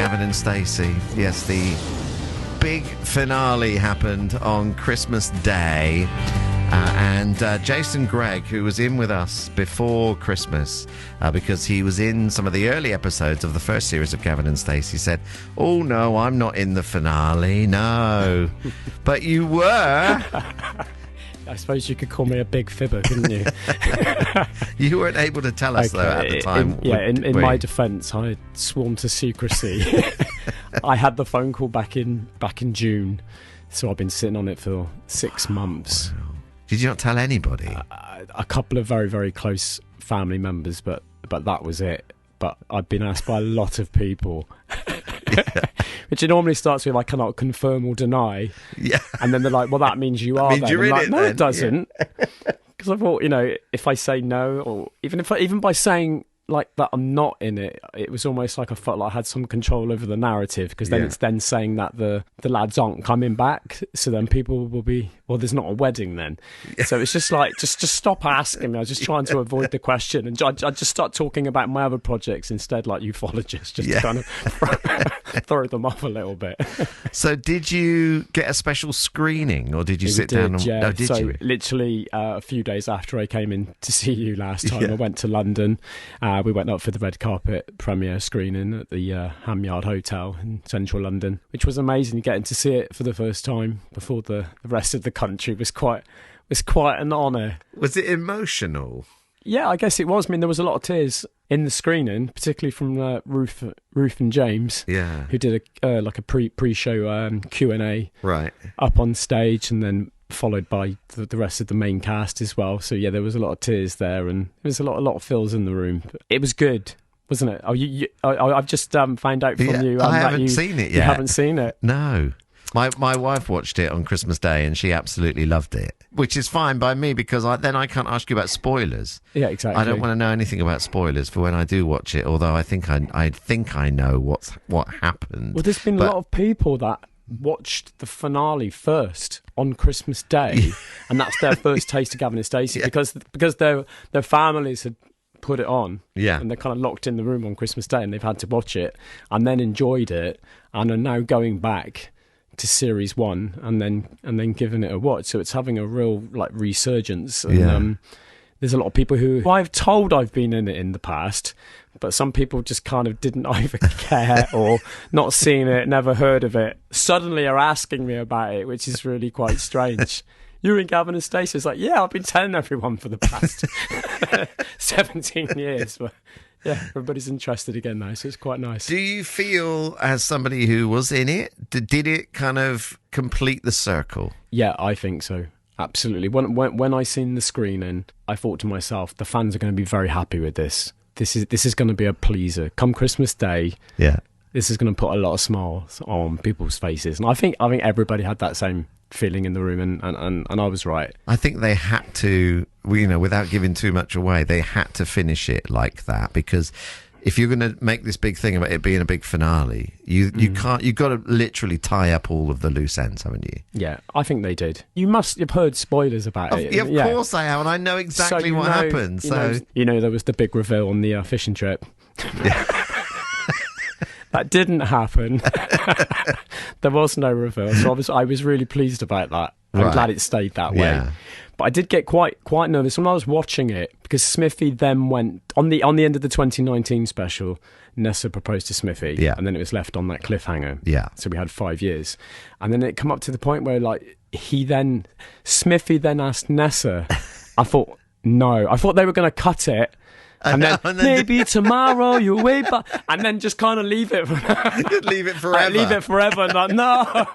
Gavin and Stacey. Yes, the big finale happened on Christmas Day. And Jason Gregg, who was in with us before Christmas, because he was in some of the early episodes of the first series of Gavin and Stacey, said, "Oh, no, I'm not in the finale, no." But you were. I suppose you could call me a big fibber, couldn't you? You weren't able to tell us, though, at the time. In my defence, I had sworn to secrecy. I had the phone call back in June, so I've been sitting on it for 6 months. Wow. Did you not tell anybody? A couple of very, very close family members, but that was it. But I've been asked by a lot of people, which it normally starts with, I cannot confirm or deny. Yeah. And then they're like, well, that means you are. Means you're in it, no, then. It doesn't. Because I thought, if I say no, or even by saying like that I'm not in it, it was almost like I felt like I had some control over the narrative, because then it's then saying that the lads aren't coming back, so then people will be, well, there's not a wedding then. So it's just like, just stop asking me. I was just trying to avoid the question, and I just start talking about my other projects instead, like ufologists, just to kind of throw them off a little bit. So did you get a special screening, or did you sit down? Yeah. Did so you? Literally a few days after I came in to see you last time, I went to London. We went up for the red carpet premiere screening at the Ham Yard Hotel in central London, which was amazing. Getting to see it for the first time before the rest of the country was quite an honour. Was it emotional? Yeah, I guess it was. I mean, there was a lot of tears in the screening, particularly from Ruth and James, who did a pre-show Q&A up on stage, and then followed by the rest of the main cast as well. So yeah, there was a lot of tears there, and there was a lot of feels in the room. But it was good, wasn't it? I've just found out from you. I haven't seen it yet. You haven't seen it? No. My wife watched it on Christmas Day, and she absolutely loved it, which is fine by me, because then I can't ask you about spoilers. Yeah, exactly. I don't want to know anything about spoilers for when I do watch it, although I think I know what happened. Well, there's been a lot of people that watched the finale first on Christmas Day, and that's their first taste of Gavin and Stacey, because their families had put it on, and they're kind of locked in the room on Christmas Day, and they've had to watch it and then enjoyed it, and are now going back to series 1 and then giving it a watch. So it's having a real resurgence. And, there's a lot of people who I've told I've been in it in the past, but some people just kind of didn't either care or not seen it, never heard of it, suddenly are asking me about it, which is really quite strange. You're in Gavin and Stacey. It's like, yeah, I've been telling everyone for the past 17 years. But yeah, everybody's interested again now, so it's quite nice. Do you feel, as somebody who was in it, did it kind of complete the circle? Yeah, I think so. Absolutely. When I seen the screening, I thought to myself, the fans are going to be very happy with this. This is going to be a pleaser. Come Christmas Day, this is going to put a lot of smiles on people's faces. And I think everybody had that same feeling in the room, and I was right. I think they had to, without giving too much away, they had to finish it like that, because if you're going to make this big thing about it being a big finale, you've got to literally tie up all of the loose ends, haven't you? Yeah, I think they did. You must have heard spoilers about it. Yeah, of course I have, and I know exactly what happened. There was the big reveal on the fishing trip. Yeah. That didn't happen. There was no reveal, so I was really pleased about that. I'm glad it stayed that way. Yeah. But I did get quite nervous when I was watching it, because Smithy then went on the end of the 2019 special. Nessa proposed to Smithy, and then it was left on that cliffhanger. Yeah, so we had 5 years, and then it come up to the point where Smithy then asked Nessa. I thought they were going to cut it. And then maybe tomorrow you'll wait, and then just kind of leave it. Leave it forever. Leave it forever. No.